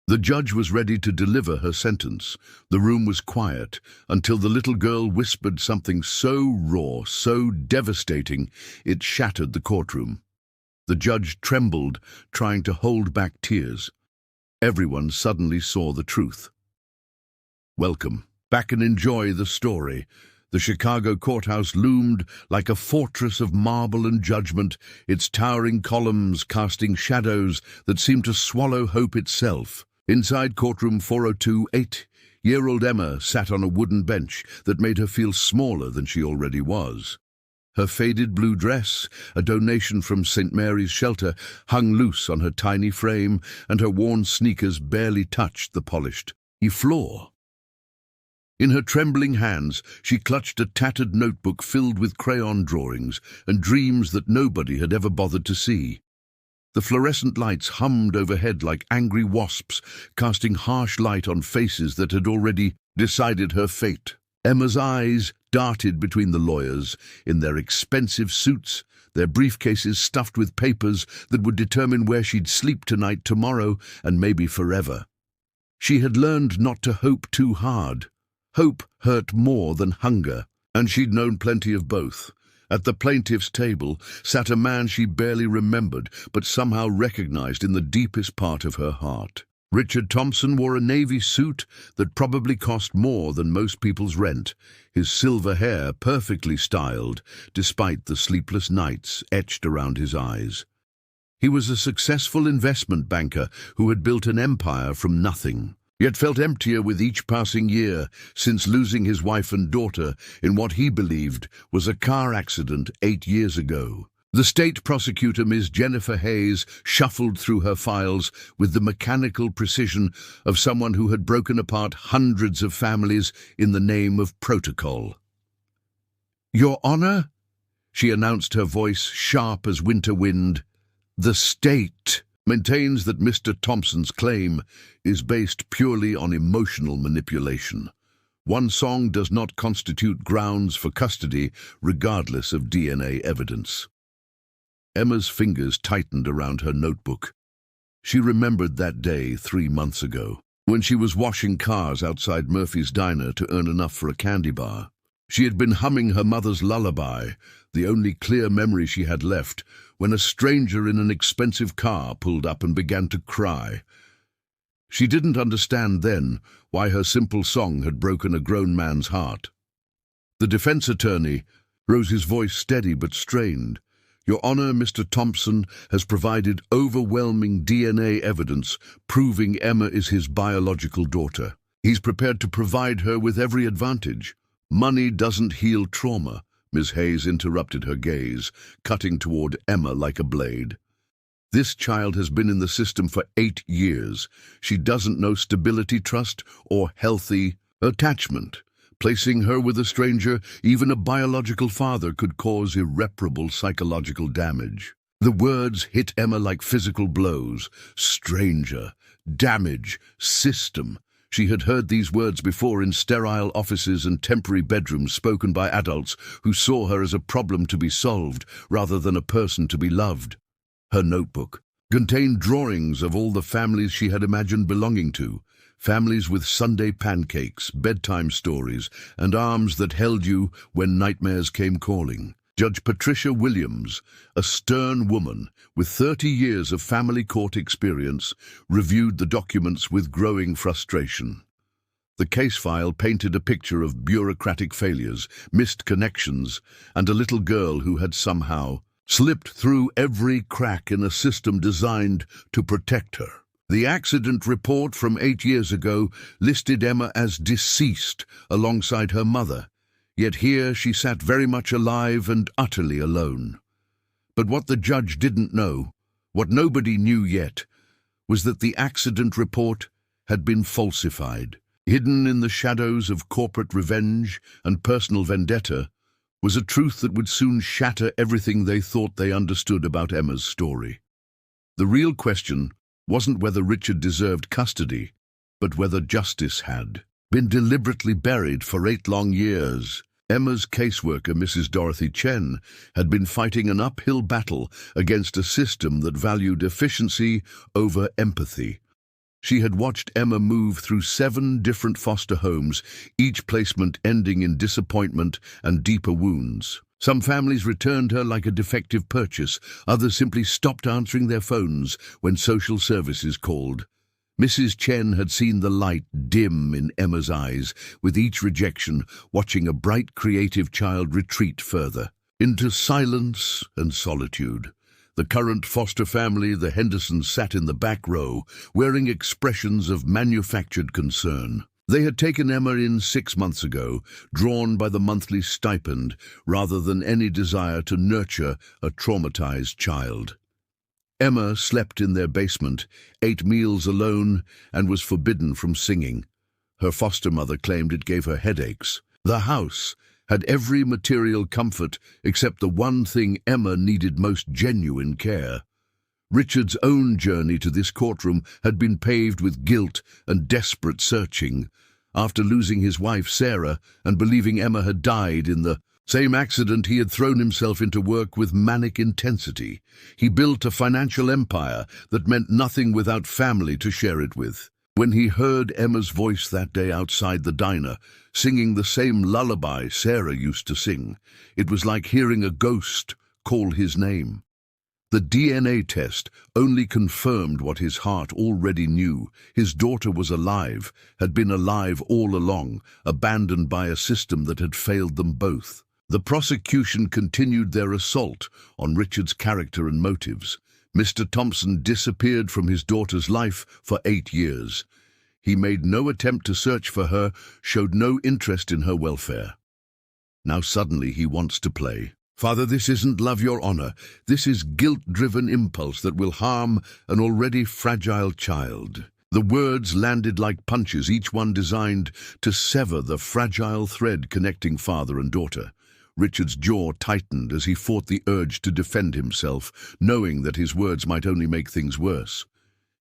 The judge was ready to deliver her sentence. The room was quiet until the little girl whispered something so raw, so devastating, it shattered the courtroom. The judge trembled, trying to hold back tears. Everyone suddenly saw the truth. Welcome back and enjoy the story. The Chicago courthouse loomed like a fortress of marble and judgment, its towering columns casting shadows that seemed to swallow hope itself. Inside courtroom 402, 8-year-old Emma sat on a wooden bench that made her feel smaller than she already was. Her faded blue dress, a donation from St. Mary's Shelter, hung loose on her tiny frame, and her worn sneakers barely touched the polished floor. In her trembling hands, she clutched a tattered notebook filled with crayon drawings and dreams that nobody had ever bothered to see. The fluorescent lights hummed overhead like angry wasps, casting harsh light on faces that had already decided her fate. Emma's eyes darted between the lawyers in their expensive suits, their briefcases stuffed with papers that would determine where she'd sleep tonight, tomorrow, and maybe forever. She had learned not to hope too hard. Hope hurt more than hunger, and she'd known plenty of both. At the plaintiff's table sat a man she barely remembered, but somehow recognized in the deepest part of her heart. Richard Thompson wore a navy suit that probably cost more than most people's rent, his silver hair perfectly styled, despite the sleepless nights etched around his eyes. He was a successful investment banker who had built an empire from nothing, yet felt emptier with each passing year since losing his wife and daughter in what he believed was a car accident 8 years ago. The state prosecutor, Ms. Jennifer Hayes, shuffled through her files with the mechanical precision of someone who had broken apart hundreds of families in the name of protocol. "Your Honor," she announced, her voice sharp as winter wind, "the state maintains that Mr. Thompson's claim is based purely on emotional manipulation. One song does not constitute grounds for custody, regardless of DNA evidence." Emma's fingers tightened around her notebook. She remembered that day 3 months ago, when she was washing cars outside Murphy's Diner to earn enough for a candy bar. She had been humming her mother's lullaby, the only clear memory she had left, when a stranger in an expensive car pulled up and began to cry. She didn't understand then why her simple song had broken a grown man's heart. The defense attorney rose, his voice steady but strained. "Your Honor, Mr. Thompson has provided overwhelming DNA evidence proving Emma is his biological daughter. He's prepared to provide her with every advantage. Money doesn't heal trauma." Ms. Hayes interrupted her gaze, cutting toward Emma like a blade. "This child has been in the system for 8 years. She doesn't know stability, trust, or healthy attachment. Placing her with a stranger, even a biological father, could cause irreparable psychological damage." The words hit Emma like physical blows. Stranger, damage, system. She had heard these words before in sterile offices and temporary bedrooms spoken by adults who saw her as a problem to be solved rather than a person to be loved. Her notebook contained drawings of all the families she had imagined belonging to, families with Sunday pancakes, bedtime stories, and arms that held you when nightmares came calling. Judge Patricia Williams, a stern woman with 30 years of family court experience, reviewed the documents with growing frustration. The case file painted a picture of bureaucratic failures, missed connections, and a little girl who had somehow slipped through every crack in a system designed to protect her. The accident report from 8 years ago listed Emma as deceased alongside her mother, yet here she sat very much alive and utterly alone. But what the judge didn't know, what nobody knew yet, was that the accident report had been falsified. Hidden in the shadows of corporate revenge and personal vendetta was a truth that would soon shatter everything they thought they understood about Emma's story. The real question wasn't whether Richard deserved custody, but whether justice had been deliberately buried for 8 long years. Emma's caseworker, Mrs. Dorothy Chen, had been fighting an uphill battle against a system that valued efficiency over empathy. She had watched Emma move through 7 different foster homes, each placement ending in disappointment and deeper wounds. Some families returned her like a defective purchase, others simply stopped answering their phones when social services called. Mrs. Chen had seen the light dim in Emma's eyes, with each rejection watching a bright, creative child retreat further, into silence and solitude. The current foster family, the Hendersons, sat in the back row, wearing expressions of manufactured concern. They had taken Emma in 6 months ago, drawn by the monthly stipend, rather than any desire to nurture a traumatized child. Emma slept in their basement, ate meals alone, and was forbidden from singing. Her foster mother claimed it gave her headaches. The house had every material comfort except the one thing Emma needed most: genuine care. Richard's own journey to this courtroom had been paved with guilt and desperate searching. After losing his wife Sarah and believing Emma had died in the same accident, he had thrown himself into work with manic intensity. He built a financial empire that meant nothing without family to share it with. When he heard Emma's voice that day outside the diner, singing the same lullaby Sarah used to sing, it was like hearing a ghost call his name. The DNA test only confirmed what his heart already knew. His daughter was alive, had been alive all along, abandoned by a system that had failed them both. The prosecution continued their assault on Richard's character and motives. Mr. Thompson disappeared from his daughter's life for 8 years. He made no attempt to search for her, showed no interest in her welfare. Now suddenly he wants to play. Father, this isn't love, Your Honor. This is guilt-driven impulse that will harm an already fragile child. The words landed like punches, each one designed to sever the fragile thread connecting father and daughter. Richard's jaw tightened as he fought the urge to defend himself, knowing that his words might only make things worse.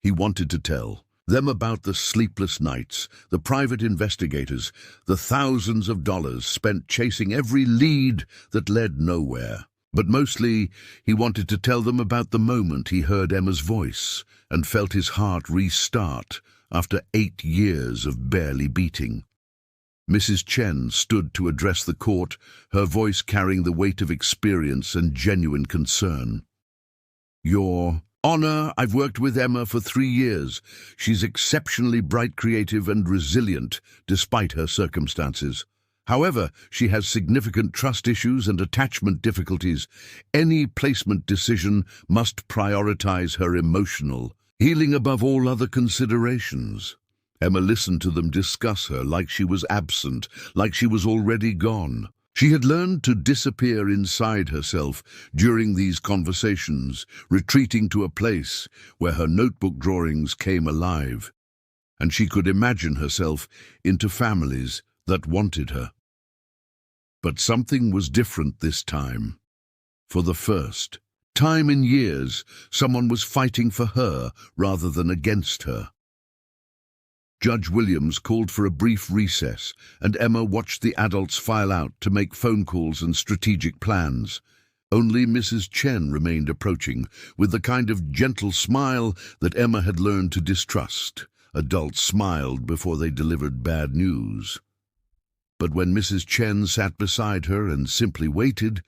He wanted to tell them about the sleepless nights, the private investigators, the thousands of dollars spent chasing every lead that led nowhere. But mostly, he wanted to tell them about the moment he heard Emma's voice and felt his heart restart after 8 years of barely beating. Mrs. Chen stood to address the court, her voice carrying the weight of experience and genuine concern. Your Honor, I've worked with Emma for 3 years. She's exceptionally bright, creative, and resilient, despite her circumstances. However, she has significant trust issues and attachment difficulties. Any placement decision must prioritize her emotional healing above all other considerations. Emma listened to them discuss her like she was absent, like she was already gone. She had learned to disappear inside herself during these conversations, retreating to a place where her notebook drawings came alive, and she could imagine herself into families that wanted her. But something was different this time. For the first time in years, someone was fighting for her rather than against her. Judge Williams called for a brief recess, and Emma watched the adults file out to make phone calls and strategic plans. Only Mrs. Chen remained approaching, with the kind of gentle smile that Emma had learned to distrust. Adults smiled before they delivered bad news. But when Mrs. Chen sat beside her and simply waited,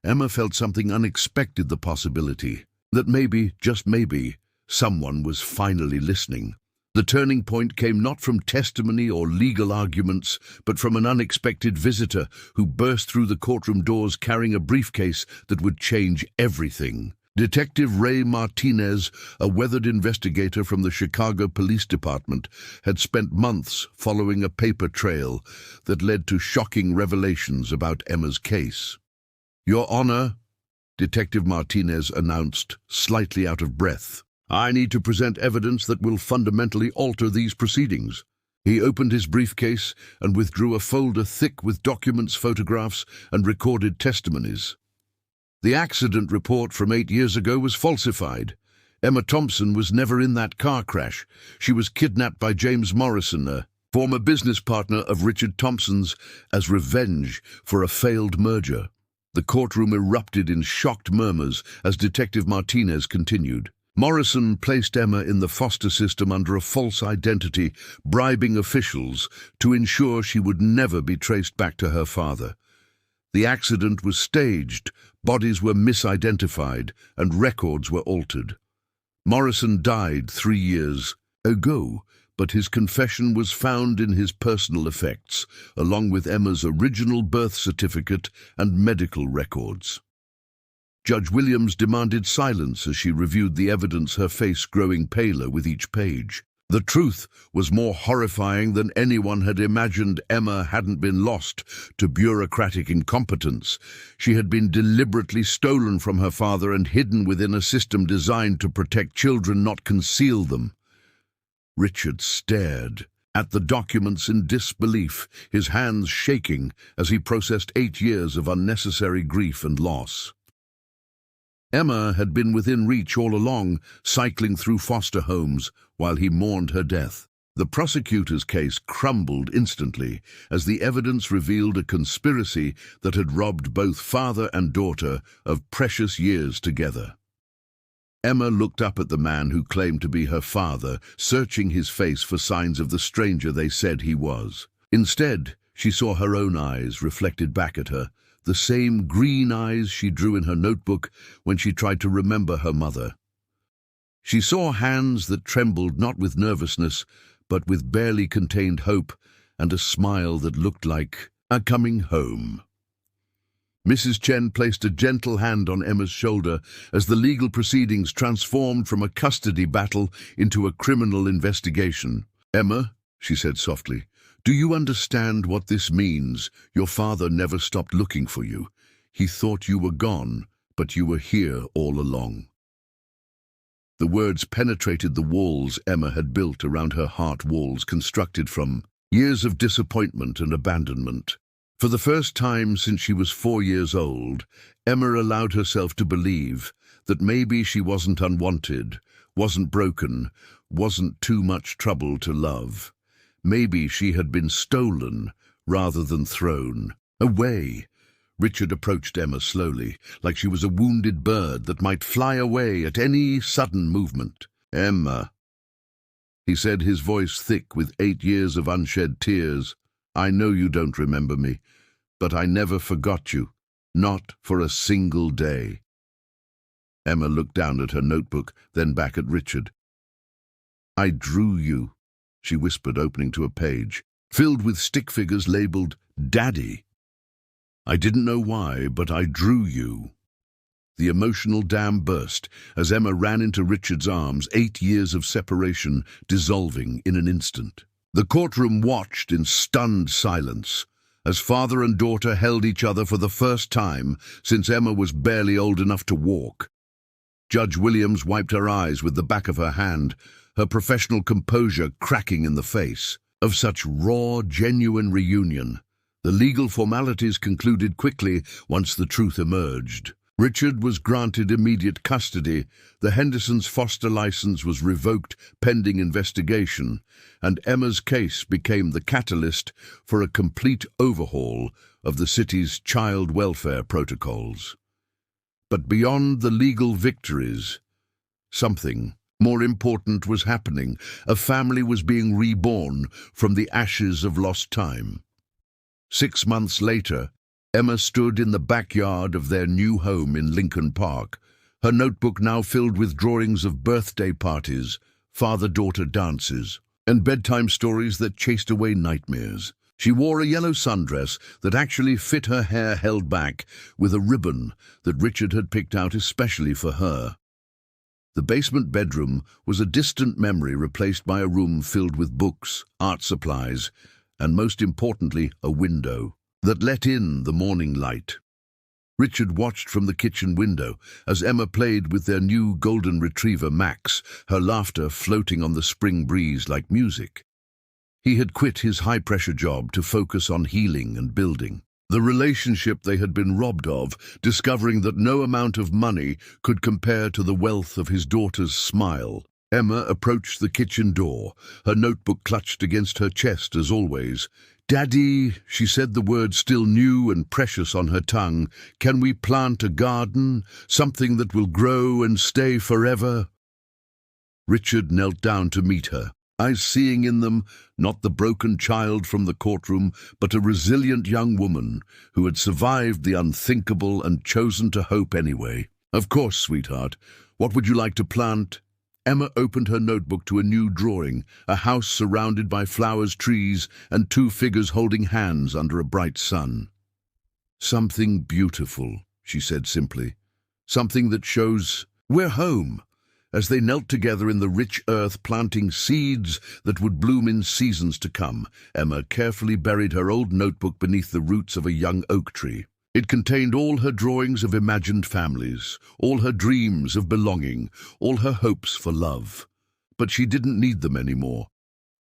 Emma felt something unexpected, the possibility that maybe, just maybe, someone was finally listening. The turning point came not from testimony or legal arguments, but from an unexpected visitor who burst through the courtroom doors carrying a briefcase that would change everything. Detective Ray Martinez, a weathered investigator from the Chicago Police Department, had spent months following a paper trail that led to shocking revelations about Emma's case. Your Honor, Detective Martinez announced, slightly out of breath, I need to present evidence that will fundamentally alter these proceedings. He opened his briefcase and withdrew a folder thick with documents, photographs, and recorded testimonies. The accident report from 8 years ago was falsified. Emma Thompson was never in that car crash. She was kidnapped by James Morrison, a former business partner of Richard Thompson's, as revenge for a failed merger. The courtroom erupted in shocked murmurs as Detective Martinez continued. Morrison placed Emma in the foster system under a false identity, bribing officials to ensure she would never be traced back to her father. The accident was staged, bodies were misidentified, and records were altered. Morrison died 3 years ago, but his confession was found in his personal effects, along with Emma's original birth certificate and medical records. Judge Williams demanded silence as she reviewed the evidence, her face growing paler with each page. The truth was more horrifying than anyone had imagined. Emma hadn't been lost to bureaucratic incompetence. She had been deliberately stolen from her father and hidden within a system designed to protect children, not conceal them. Richard stared at the documents in disbelief, his hands shaking as he processed 8 years of unnecessary grief and loss. Emma had been within reach all along, cycling through foster homes while he mourned her death. The prosecutor's case crumbled instantly as the evidence revealed a conspiracy that had robbed both father and daughter of precious years together. Emma looked up at the man who claimed to be her father, searching his face for signs of the stranger they said he was. Instead, she saw her own eyes reflected back at her, the same green eyes she drew in her notebook when she tried to remember her mother. She saw hands that trembled not with nervousness, but with barely contained hope, and a smile that looked like a coming home. Mrs. Chen placed a gentle hand on Emma's shoulder as the legal proceedings transformed from a custody battle into a criminal investigation. "Emma," she said softly, "do you understand what this means? Your father never stopped looking for you. He thought you were gone, but you were here all along." The words penetrated the walls Emma had built around her heart, walls constructed from years of disappointment and abandonment. For the first time since she was 4 years old, Emma allowed herself to believe that maybe she wasn't unwanted, wasn't broken, wasn't too much trouble to love. Maybe she had been stolen rather than thrown away. Richard approached Emma slowly, like she was a wounded bird that might fly away at any sudden movement. "Emma," he said, his voice thick with 8 years of unshed tears, "I know you don't remember me, but I never forgot you, not for a single day." Emma looked down at her notebook, then back at Richard. "I drew you," she whispered, opening to a page, filled with stick figures labeled Daddy. "I didn't know why, but I drew you." The emotional dam burst as Emma ran into Richard's arms, 8 years of separation dissolving in an instant. The courtroom watched in stunned silence as father and daughter held each other for the first time since Emma was barely old enough to walk. Judge Williams wiped her eyes with the back of her hand, her professional composure cracking in the face of such raw, genuine reunion. The legal formalities concluded quickly once the truth emerged. Richard was granted immediate custody, the Hendersons' foster license was revoked pending investigation, and Emma's case became the catalyst for a complete overhaul of the city's child welfare protocols. But beyond the legal victories, something more important was happening. A family was being reborn from the ashes of lost time. 6 months later, Emma stood in the backyard of their new home in Lincoln Park, her notebook now filled with drawings of birthday parties, father-daughter dances, and bedtime stories that chased away nightmares. She wore a yellow sundress that actually fit her hair held back with a ribbon that Richard had picked out especially for her. The basement bedroom was a distant memory replaced by a room filled with books, art supplies, and most importantly, a window that let in the morning light. Richard watched from the kitchen window as Emma played with their new golden retriever, Max, her laughter floating on the spring breeze like music. He had quit his high-pressure job to focus on healing and building the relationship they had been robbed of, discovering that no amount of money could compare to the wealth of his daughter's smile. Emma approached the kitchen door, her notebook clutched against her chest as always. "Daddy," she said, the word still new and precious on her tongue, "can we plant a garden, something that will grow and stay forever?" Richard knelt down to meet her, eyes seeing in them not the broken child from the courtroom, but a resilient young woman who had survived the unthinkable and chosen to hope anyway. "Of course, sweetheart. What would you like to plant?" Emma opened her notebook to a new drawing, a house surrounded by flowers, trees, and two figures holding hands under a bright sun. "Something beautiful," she said simply. "Something that shows we're home." As they knelt together in the rich earth, planting seeds that would bloom in seasons to come, Emma carefully buried her old notebook beneath the roots of a young oak tree. It contained all her drawings of imagined families, all her dreams of belonging, all her hopes for love. But she didn't need them anymore.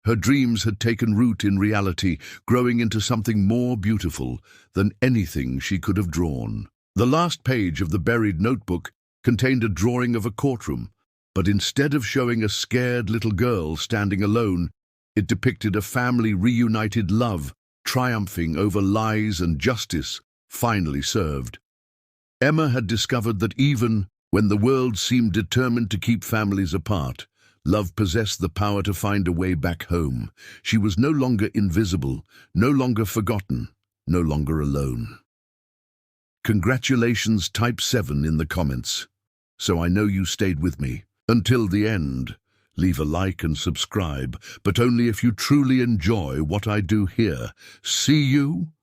Her dreams had taken root in reality, growing into something more beautiful than anything she could have drawn. The last page of the buried notebook contained a drawing of a courtroom, but instead of showing a scared little girl standing alone, it depicted a family reunited, love triumphing over lies and justice finally served. Emma had discovered that even when the world seemed determined to keep families apart, love possessed the power to find a way back home. She was no longer invisible, no longer forgotten, no longer alone. Congratulations, type 7 in the comments, so I know you stayed with me until the end. Leave a like and subscribe, but only if you truly enjoy what I do here. See you